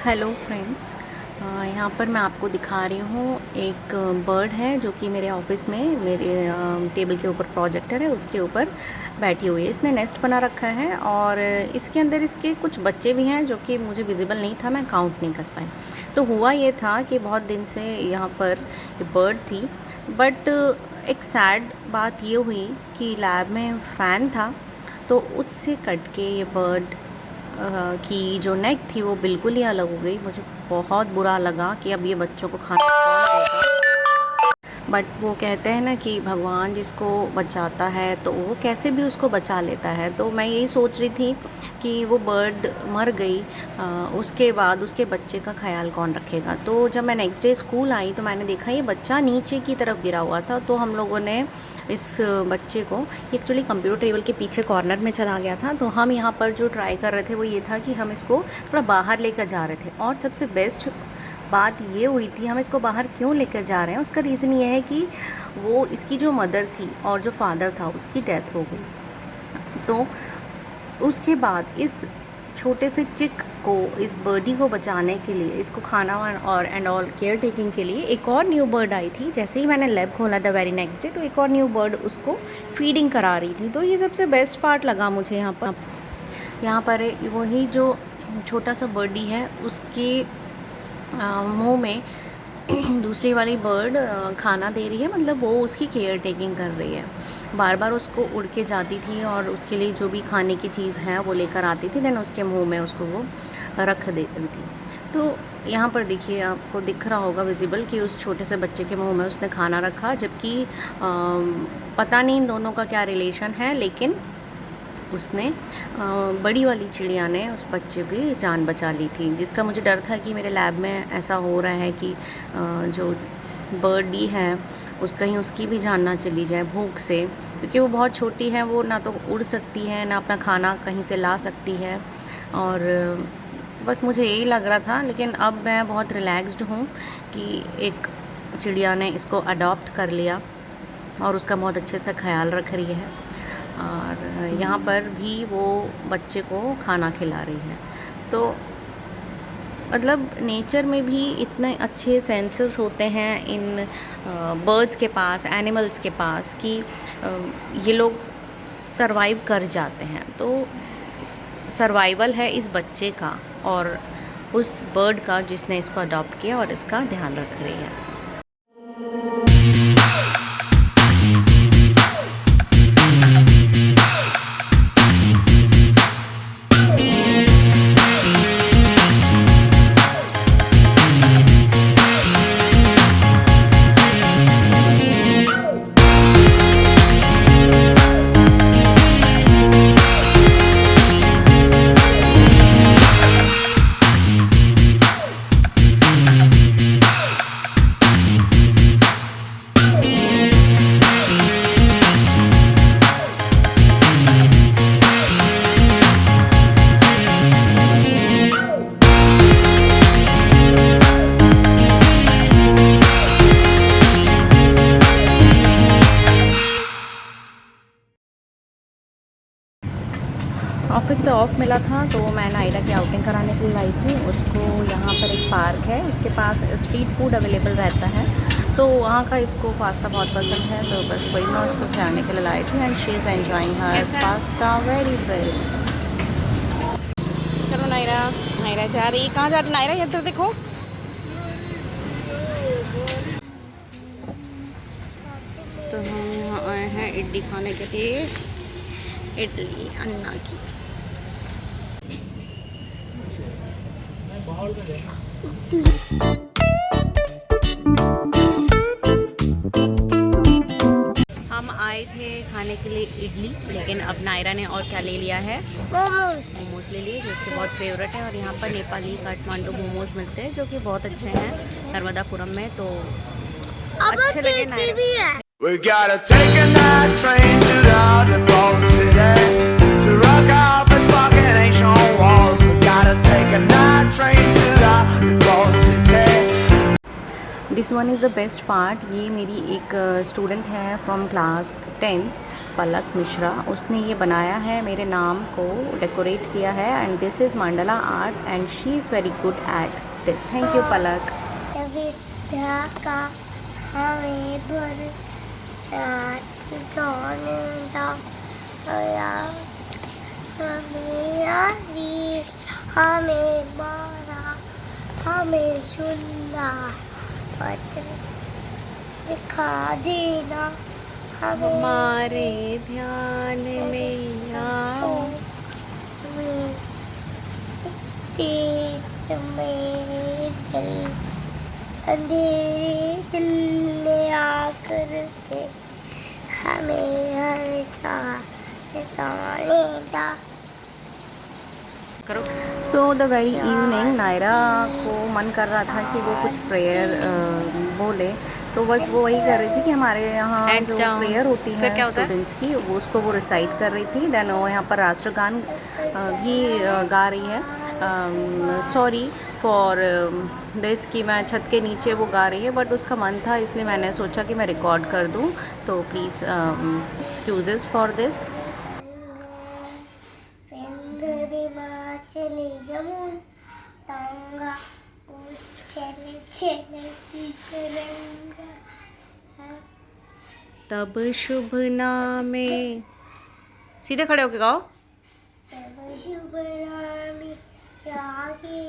Hello friends, यहाँ पर मैं आपको दिखा रही हूँ एक बर्ड है जो कि मेरे ऑफिस में मेरे टेबल के ऊपर प्रोजेक्टर है उसके ऊपर बैठी हुई है। इसने नेस्ट बना रखा है और इसके अंदर इसके कुछ बच्चे भी हैं जो कि मुझे विजिबल नहीं था, मैं काउंट नहीं कर पाई। तो हुआ ये था कि बहुत दिन से यहाँ पर ये बर्ड थी, बट एक सैड बात ये हुई कि लैब में फ़ैन था तो उससे कट के ये बर्ड की जो नेक थी वो बिल्कुल ही अलग हो गई। मुझे बहुत बुरा लगा कि अब ये बच्चों को खाना कौन देगा। बट वो कहते हैं ना कि भगवान जिसको बचाता है तो वो कैसे भी उसको बचा लेता है। तो मैं यही सोच रही थी कि वो बर्ड मर गई, उसके बाद उसके बच्चे का ख्याल कौन रखेगा। तो जब मैं नेक्स्ट डे स्कूल आई तो मैंने देखा ये बच्चा नीचे की तरफ गिरा हुआ था। तो हम लोगों ने इस बच्चे को, एक्चुअली कंप्यूटर टेबल के पीछे कॉर्नर में चला गया था, तो हम यहाँ पर जो ट्राई कर रहे थे वो ये था कि हम इसको थोड़ा बाहर लेकर जा रहे थे। और सबसे बेस्ट बात ये हुई थी, हम इसको बाहर क्यों लेकर जा रहे हैं, उसका रीज़न ये है कि वो इसकी जो मदर थी और जो फादर था उसकी डेथ हो गई। तो उसके बाद इस छोटे से चिक को, इस बर्डी को बचाने के लिए, इसको खाना और एंड ऑल केयर टेकिंग के लिए एक और न्यू बर्ड आई थी। जैसे ही मैंने लैब खोला था वेरी नेक्स्ट डे, तो एक और न्यू बर्ड उसको फीडिंग करा रही थी। तो ये सबसे बेस्ट पार्ट लगा मुझे यहाँ पर वही जो छोटा सा बर्डी है उसके मुंह में दूसरी वाली बर्ड खाना दे रही है, मतलब वो उसकी केयर टेकिंग कर रही है। बार बार उसको उड़ के जाती थी और उसके लिए जो भी खाने की चीज़ है वो लेकर आती थी, देन उसके मुंह में उसको वो रख देती थी। तो यहाँ पर देखिए, आपको दिख रहा होगा विजिबल कि उस छोटे से बच्चे के मुंह में उसने खाना रखा, जबकि पता नहीं इन दोनों का क्या रिलेशन है, लेकिन उसने बड़ी वाली चिड़िया ने उस बच्चे की जान बचा ली थी। जिसका मुझे डर था कि मेरे लैब में ऐसा हो रहा है कि जो बर्डी है कहीं उसकी भी जान ना चली जाए भूख से, क्योंकि वो बहुत छोटी है, वो ना तो उड़ सकती है ना अपना खाना कहीं से ला सकती है। और बस मुझे यही लग रहा था, लेकिन अब मैं बहुत रिलैक्स्ड हूँ कि एक चिड़िया ने इसको अडॉप्ट कर लिया और उसका बहुत अच्छे से ख्याल रख रही है। और यहाँ पर भी वो बच्चे को खाना खिला रही है। तो मतलब नेचर में भी इतने अच्छे सेंसेस होते हैं इन बर्ड्स के पास, एनिमल्स के पास, कि ये लोग सरवाइव कर जाते हैं। तो सर्वाइवल है इस बच्चे का और उस बर्ड का जिसने इसको अडॉप्ट किया और इसका ध्यान रख रही है। ऑफिस से ऑफ मिला था तो मैं नायरा की आउटिंग कराने के लिए लाई थी उसको। यहाँ पर एक पार्क है, उसके पास स्ट्रीट फूड अवेलेबल रहता है, तो वहाँ का इसको पास्ता बहुत पसंद है, तो बस वही मैं उसको खिलाने के लिए लाई थी। And she is enjoying her pasta very very. चलो नायरा, नायरा जा रही, कहाँ जा रही नायरा, इधर देखो। तो हम यहाँ आए हैं इडली खाने के लिए, इडली अन्ना की। हम आए थे खाने के लिए इडली, लेकिन अब नायरा ने और क्या ले लिया है, मोमोज ले लिए जो उसके बहुत फेवरेट है। और यहाँ पर नेपाली काठमांडू मोमोज मिलते हैं जो कि बहुत अच्छे हैं नर्मदापुरम में, तो अच्छे लगे Naira. We gotta take a night train to the other city to rock out the fucking ancient walls. We gotta take a night train to the other city. This one is the best part. ये मेरी एक student है from class 10th, पलक मिश्रा, उसने ये बनाया है, मेरे नाम को डेकोरेट किया है and this is mandala art and she is very good at this. Thank you Palak. विद्या का हमें भर हमें यारी हमें मारा हमें सुनना पत्र सिखा देना हमारे ध्यान में आओ। तेज मेरे दिल अंधेरे दिल में आकर के हमें हर साथ ताने जा। करो। So the very evening Naira को मन कर रहा था कि वो कुछ प्रेयर बोले, तो बस वो वही कर रही थी कि हमारे यहाँ Hands जो down. प्रेयर होती फिर है क्या होता है? स्टूडेंट्स की, वो उसको वो रिसाइट कर रही थी। देन वो यहाँ पर राष्ट्रगान भी गा रही है। सॉरी फॉर दिस कि मैं छत के नीचे वो गा रही है, बट उसका मन था इसलिए मैंने सोचा कि मैं रिकॉर्ड कर दूँ, तो प्लीज़ एक्सक्यूजेस फॉर दिस। चले जमुन तांगा चले चले की तरंगा। तब शुभ नामे, सीधे खड़े होके गाओ। तब शुभ नामी जागे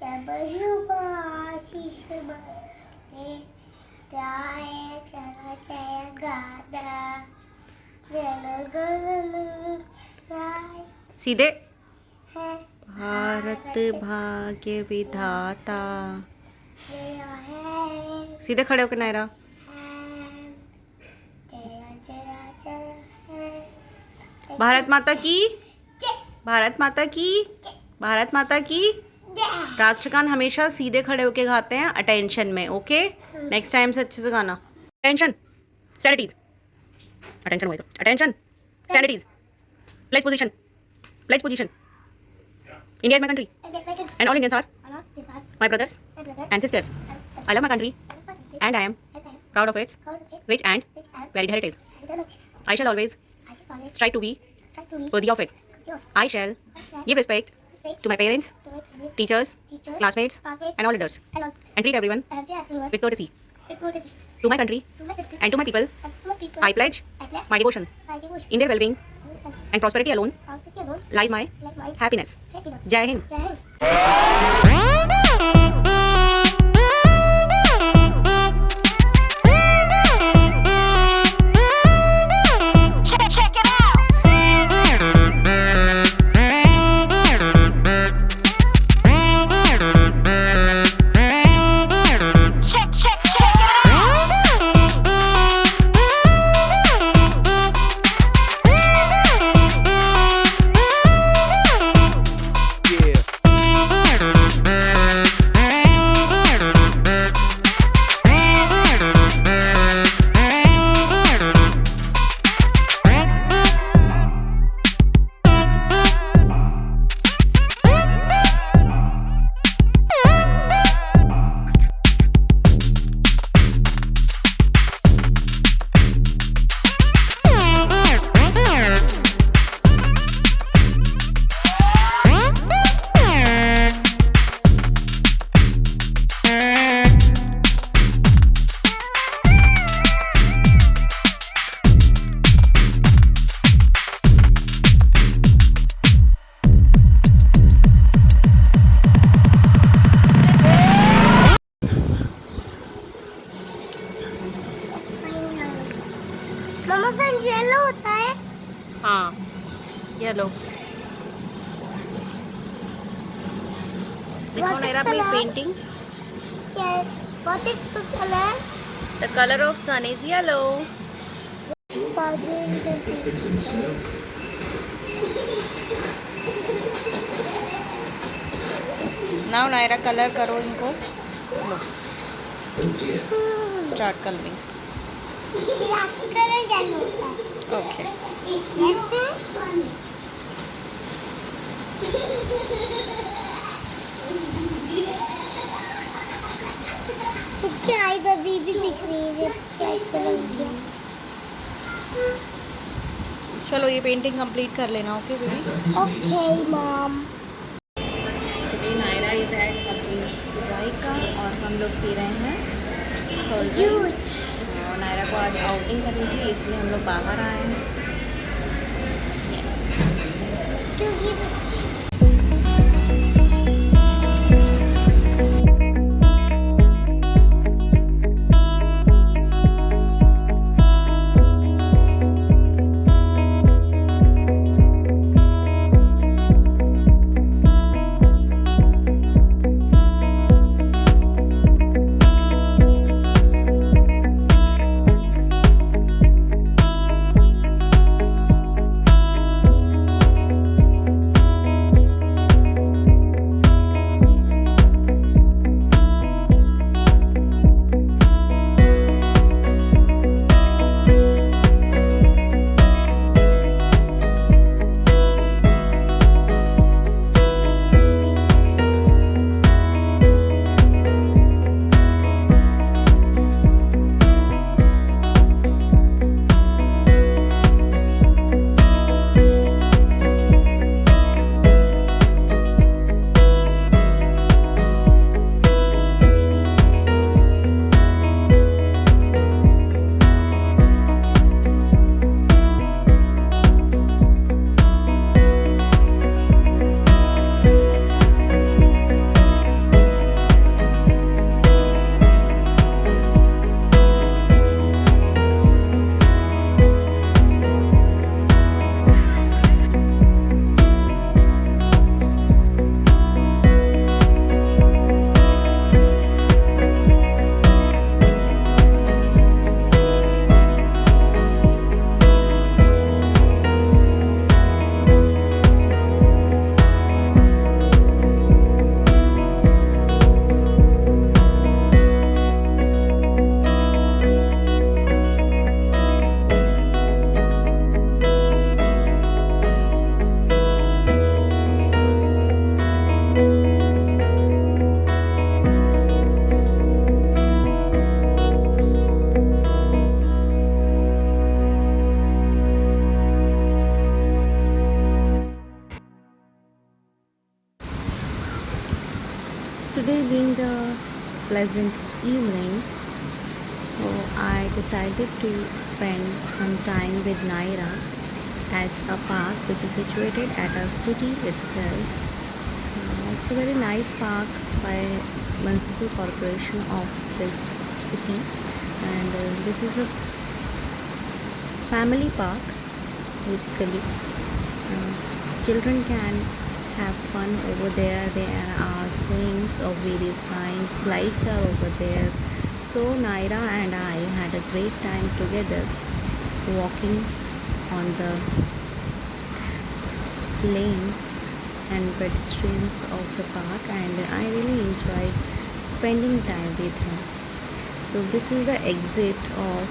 तब शुभ आशीष बने गाए जन जय गादा जन गण मन गाए सीधे। है भारत भाग्य विधाता, जय है सीधे खड़े होके नायरा। जय जय जय है भारत माता की, भारत माता की, भारत माता की। राष्ट्रगान हमेशा सीधे खड़े होके गाते हैं अटेंशन में, ओके? नेक्स्ट टाइम से अच्छे से गाना। अटेंशन, स्टैंडिटीज, अटेंशन हुआ तो attention, stand at ease, pledge position, pledge position. India is my country and all Indians are my brothers and sisters. I love my country and I am proud of its rich and varied heritage. I shall always strive to be worthy of it. I shall give respect to my parents, teachers, classmates and all others, and treat everyone with courtesy. To my country and to my people, I pledge my devotion. In their well-being and prosperity alone lies my happiness. Jai Hind. Mama fan yellow होता है। हाँ, ये लो। दिखाओ नायरा अपनी painting. What is the color? The color of sun is yellow. Now Naira colour करो इनको। लो, start colouring. Colour yellow होता है। ओके। जैसे इसकी आईज अभी भी दिख रही है जब क्या कलर किया। चलो ये पेंटिंग कंप्लीट कर लेना, okay baby. Okay mom. Today Naira is at अपनी जायका और हम लोग पी रहे हैं कोल्ड ड्रिंक। जूस। और नायरा को आज आउटिंग करनी थी इसलिए हम लोग बाहर आए हैं। क्योंकि Today being the pleasant evening, so I decided to spend some time with Naira at a park which is situated at our city itself. It's a very nice park by Municipal Corporation of this city, and this is a family park basically. Children can have fun over there. There are swings of various kinds, slides are over there. So Naira and I had a great time together walking on the lanes and pedestrians of the park, and I really enjoyed spending time with him. So this is the exit of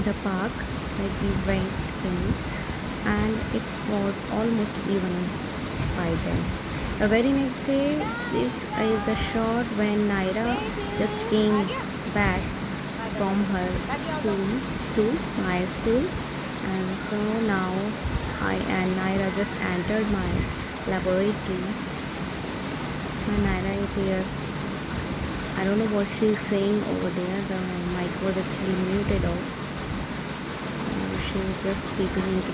the park that we went in, and it was almost evening by then. The very next day, this is the shot when Naira just came back from her school to my school, and so now I and Naira just entered my laboratory. And Naira is here. I don't know what she's saying over there. The mic was actually muted off. She was just peeping into